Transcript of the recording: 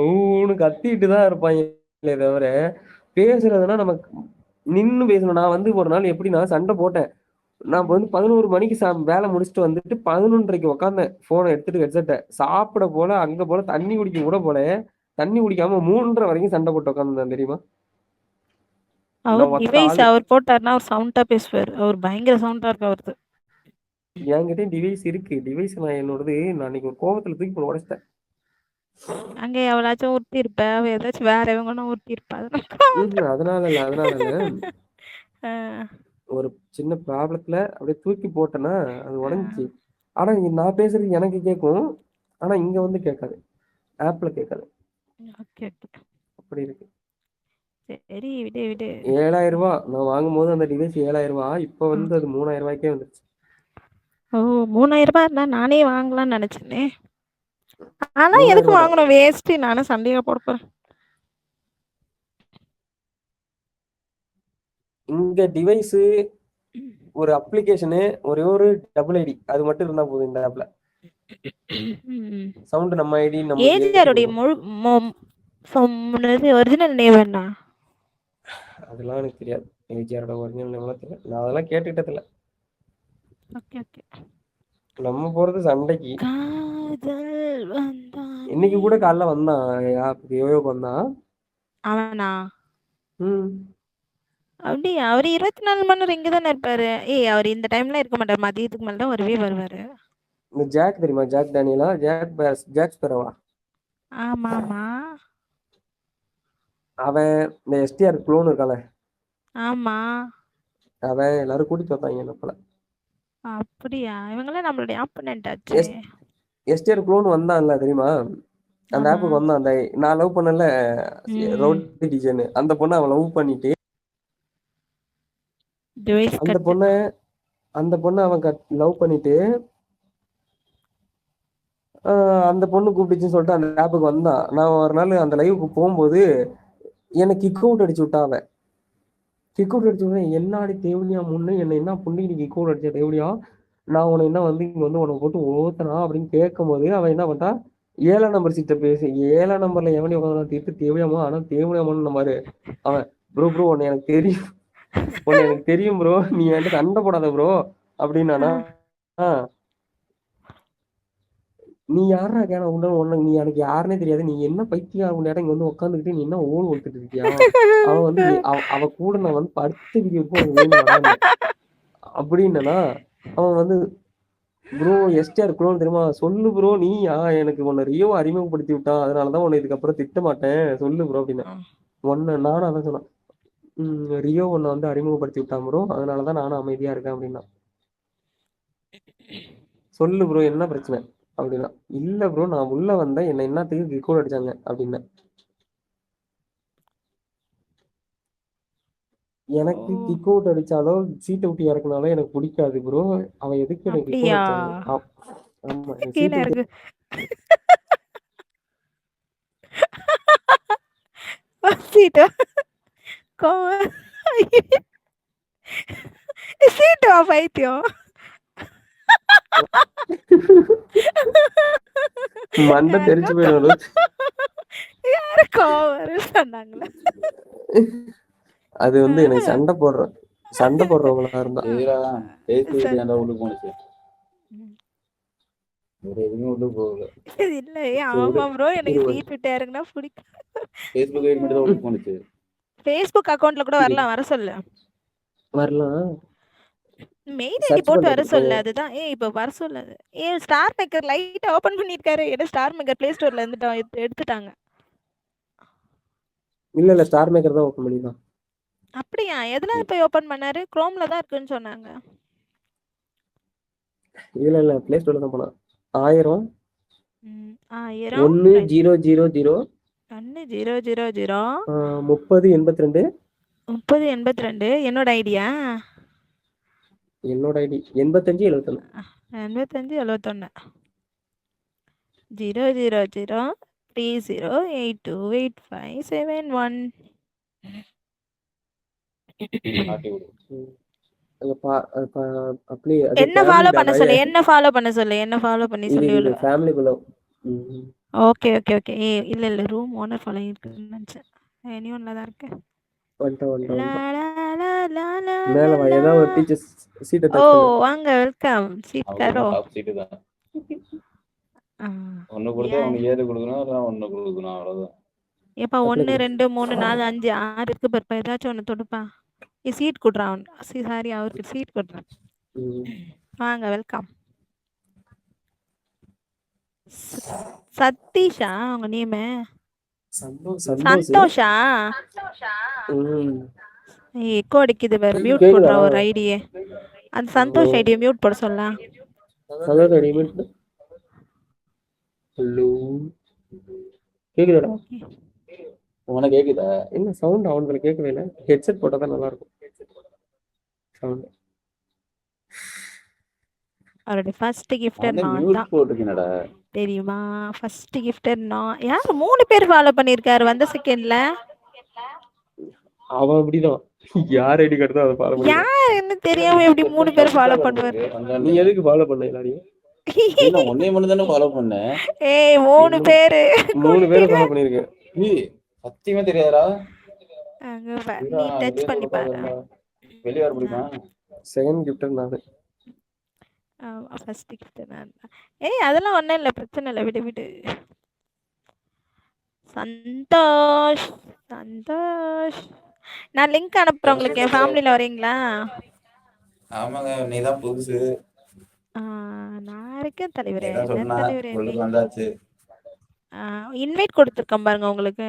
ஊன்னு கத்திட்டு தான் இருப்பாங்களே தவிர பேசுறதுன்னா நமக்கு நின்னு பேசணும். நான் வந்து ஒரு நாள் எப்படின்னா சண்டை போட்டேன். நான் வந்து 11 மணிக்கு வேலை முடிச்சுட்டு வந்துட்டு 11:30க்கு உட்காந்தேன். போனை எடுத்துட்டு ஹெட்செட்டை சாப்பிட போல அங்க போல தண்ணி குடிக்க கூட போல தண்ணி குடிக்காம 3:30 வரைக்கும் சண்டை போட்டு உட்காந்துருந்தேன் தெரியுமா? அவர் நான் ஒத்த டிவைஸ் ஆளு. அவர் போட்டாருன்னா அவர் சவுண்டா பேசுவார். அவர் பயங்கர சவுண்டா இருக்கு அவரது. என்கிட்டயும் டிவைஸ் இருக்கு. டிவைஸ் நான் என்னோடது நான் அன்னைக்கு ஒரு கோவத்துல தூக்கி போட்டு உடைச்சிட்டேன். அங்க எவளாச்சும் உருட்டி இருப்ப, அவ ஏதாச்சும் வேற எவங்கன்னா உருட்டி இருப்பா. அதனால இல்ல. ஆ, ஒரு சின்ன ப்ராப்ளத்துல அப்படியே தூக்கி போட்டேன்னா அது ஆ. உடஞ்சிச்சு. ஆனா நான் பேசுறது எனக்கு கேட்கும். ஆனா இங்க வந்து கேட்காது. ஆப்ல கேட்காது. Okay, okay. அப்படி இருக்கு. சரி, விடு, விடு. 7,000 ரூபாய் நான் வாங்கும்போது அந்த டிவைஸ் 7,000 ரூபாய். இப்ப ம். வந்து அது 3,000 ரூபாய்க்கே வந்துருச்சு. ஓ, 3000 ரூபாய் இருந்தா நானே வாங்கலாம்னு நினைச்சேனே. ஆனா 3,000 எதுக்கு ரூபாய் தான். வாங்கணும்? வேஸ்ட். நானும் சண்டையா போட போறேன். இங்க டிவைஸ் ஒரு அப்ளிகேஷனு ஒரே ஒரு டபுள் ஐடி அது மட்டும் இருந்தா போதும் இந்த ஆப்ல. சவுண்ட் நம்ம ஐடி நம்மளுக்கு ஏத்தி ஏஜிஆருடைய கொடுக்கும். ஒரிஜினல் நேம் என்ன? அதெல்லாம் எனக்கு தெரியாது. ஏஜிஆரோட ஒரிஜினல் நேம்லாம் தெரியாது. நான் அதெல்லாம் கேட்டுக்கிட்டது இல்ல. Okay, okay. நம்ம போறது சண்டைக்கு. காதல் வந்தானே. இன்னைக்கு கூட காலைல வந்தான். யோயோக்கு வந்தான். அவனா? ம். அப்படியா? அவர் 24 மணி நேரம் இங்க தானே இருப்பாரு. அவர் இந்த டைம்ல இருக்க மாட்டாரு. மதியத்துக்கு மேல தான் வருவாரு. இந்த ஜாக் தெரியுமா? ஜாக் டேனியலா? ஜாக் ஸ்பெரோவா? ஆமாமா. அவன் இந்த எஸ்டிஆர் குளோன் இருக்கானே ஆமா. அவன் எல்லாரும் கூட்டிட்டு வந்தாங்க என்ன போல. அப்படியா? இவங்கெல்லாம் நம்மளுடைய ஆப்போனன்ட் ஆச்சே. எஸ்டிஆர் குளோன் வந்தான்ல தெரியுமா? அந்த ஆமா. ஆப்புக்கு வந்தான். அந்த நான் லவ் பண்ணல ம். ரவுடி டிஜன் அந்த பொண்ணை அவன் லவ் பண்ணிட்டு டிவைஸ் அந்த கட்டு. பொண்ணை அந்த பொண்ணை அவன் லவ் பண்ணிட்டு அந்த பொண்ணு கூப்பிட்டுச்சுன்னு சொல்லிட்டு அந்த ஆப்புக்கு வந்தான். நான் ஒரு நாள் அந்த லைவுக்கு போகும்போது எனக்கு கிக் அவுட் அடிச்சு விட்டா அவன். கிக் அவுட் அடிச்சு விட்டா என்னாடி தேவலியா முன்னு என்ன என்ன புண்ணிக்கு நீ கிக் அவுட் அடிச்ச தேவலியா? நான் உன்னை என்ன வந்து இங்க வந்து உனக்கு போட்டு ஓத்தனா அப்படின்னு கேட்கும் போது அவன் என்ன பண்ணா 7ஆம் நம்பர் சீட்டை பேசி 7ஆம் நம்பர்ல எவனி உட்காந்து தீர்த்து தேவையாமா ஆனா தேவையாமான்னு மாதிரி அவன் ப்ரோ உன்னை எனக்கு தெரியும் ப்ரோ நீ என்கிட்ட சண்டை போடாத ப்ரோ அப்படின்னானா நீ யாரா கேன உன்ன நீ எனக்கு யாருன்னே தெரியாது. நீ என்ன பைத்தியம் உன் இடம் வந்து உட்காந்துக்கிட்டு நீ என்ன ஓடு கொடுத்துட்டு இருக்கியா? அவன் வந்து அவ கூட நான் வந்து படுத்து வீடியோக்கும் உனக்கு வேணும் வரான்னு அப்படின்னா அவன் வந்து ப்ரோ எஸ்டிஆர் குளோன் தெரியுமா? சொல்லு ப்ரோ நீயா எனக்கு உன்னை ரியோ அறிமுகப்படுத்தி விட்டான். அதனாலதான் உன்னை இதுக்கப்புறம் திட்ட மாட்டேன் சொல்லு ப்ரோ அப்படின்னு. நானும் அதான் சொன்னேன். ரியோ உன்னை வந்து அறிமுகப்படுத்தி விட்டான் ப்ரோ அதனாலதான் நானும் அமைதியா இருக்கேன் அப்படின்னா. சொல்லு ப்ரோ என்ன பிரச்சனை அப்படின்னா. இல்ல ப்ரோ நான் உள்ள வந்தேன் என்ன என்னத்துக்கு கிக் அடிச்சாங்க அப்படின்னு. எனக்கு கிக் அவுட் அடிச்சாலோ சீட்டை விட்டு இறக்குனாலோ எனக்கு பிடிக்காது ப்ரோ. அவன் எதுக்கு எனக்கு கிக் அவுட் அப்படியா? அடிச்சாங்க? ஆமா எனக்கு கீழே சீட்டை விட்டு இருக்கு. சீட்டு சீட்டு பைத்தியம். மண்டை தெரிச்சு போயிடும். யாரு கோவம் சொன்னாங்களே. அது வந்து எனக்கு சண்டை போடுறவங்களா இருந்தா உள்ளுக்கு போனுச்சு. வேற எதுவுமே உள்ள போகல. இல்ல ஆமா ப்ரோ எனக்கு சீட் விட்டு இறங்குனா பிடிக்கும். ஃபேஸ்புக் ஐடி மட்டும் தான் உள்ளுக்கு போனுச்சு. ஃபேஸ்புக் அக்கவுண்ட்ல கூட வரலாம், வர சொல்லு. வரலாம். மெயில் ஐடி சர்ச் போட்டு வர பண்றதுக்கு சொல்லு. அதுதான் இப்போ வர சொல்லாது. ஸ்டார் மேக்கர் லைட் ஓபன் பண்ணிருக்காரு. ஏன்னா ஸ்டார் மேக்கர் பிளே ஸ்டோர்ல இருந்து எடுத்துட்டாங்க. இல்ல ஸ்டார் மேக்கர் தான் ஓபன் பண்ணிருக்கான். அப்படியா? எதுல போய் ஓபன் பண்ணாரு? குரோம்ல தான் இருக்குன்னு சொன்னாங்க. இல்ல பிளே ஸ்டோர்ல தான் போனா. 1000 1000 1000 1000 3082 3082 என்னோட ஐடியா. என்னோட ஐடி 8571 8571 00030828571. என்ன ஃபாலோ பண்ண சொல்லு. என்ன ஃபாலோ பண்ண சொல்லி சொல்லி ஃபேமிலிக்குள்ள ஓகே ஓகே ஓகே. இல்ல இல்ல ரூம் ஓனர் ஃபாலோ இருக்குன்னு நினைச்சேன். ஒன்ல தான் இருக்கு. வந்துட்டேன் லா வந்துட்டேன். லா லா லா லா மேல லா வா, லா. ஏதாவது ஒரு டீச்சர்ஸ் சீட்டை ஓ டச் பண்ணு. வாங்க வெல்கம் சீட் அவங்களுமே கரோ. டாப் சீட்டு தான். ஆ. ஒண்ணு கொடுத்தா ஏன் அவனுக்கு 7 கொடுக்கணும், இல்ல ஒண்ணு கொடுக்கணும், அவ்வளவுதான். ஏப்பா அப்ளை 1 கொடு. 2 3 4 5 6 இருக்கு பாருப்பா, ஏதாச்சும் ஒன்று தொடுப்பா. சீட் கொடுறான் அவன். சாரி அவருக்கு சீட் கொடுறான். ம். வாங்க வெல்கம். சதீஷா உங்க நேமு? சந்தோஷ். சந்தோஷா? ம். எக்கோ அடிக்குது பாரு, மியூட் கேக்குதா? போடுறா ஒரு ஐடியை. அந்த சந்தோஷ் ஐடியை மியூட் போட சொல்லலாம். அதான் ரெடிமேட். ஹலோ, கேக்குதாடா? ஓகே. உனக்கு கேக்குதா? என்ன சவுண்ட் அவனுக்கு கேட்கவே இல்லை. ஹெட்செட் போட்டால் தான் நல்லா இருக்கும் சவுண்ட். அவருடைய ஃபர்ஸ்ட் கிஃப்டர் அவன் நான் மியூட் தான் போட்டுக்கினடா. தெரியுமா? ஃபர்ஸ்ட் கிஃப்டர் நான். யார் 3 பேர் ஃபாலோ பண்ணியிருக்காரு வந்த செகண்ட்ல? அவன் அப்படிதான், யார் ஐடி கார்டு தான் அதை ஃபாலோ பண்ணி. யாருன்னு தெரியாம எப்படி 3 பேர் ஃபாலோ பண்ணுவார்? நீ எதுக்கு ஃபாலோ பண்ண எல்லாரையும்? நான் உன்னைய மட்டும் தானே ஃபாலோ பண்ணேன். ஏய் 3 பேரு 3 பேரை ஃபாலோ பண்ணியிருக்கேன். நீ சத்தியமே தெரியாதா? அங்க நீ டச் பண்ணி பாரு. வெளியே வர முடியுமா? செகண்ட் கிஃப்டர் நான். ஃபர்ஸ்ட் கிஃப்டர் நான் தான். ஏய் அதெல்லாம் ஒண்ணும் இல்ல, பிரச்சனை இல்ல, விடு விடு. சந்தோஷ் சந்தோஷ், நான் லிங்க் அனுப்புறேன் உங்களுக்கு. என் ஃபேமிலில வரீங்களா? ஆமாங்க, நீதான் புதுசு. நான் இருக்கேன் தலைவரே. நீதான் என்ன சொன்னா தலைவரே உங்களுக்கு வந்தாச்சு. இன்வைட் கொடுத்துருக்கேன் பாருங்க உங்களுக்கு.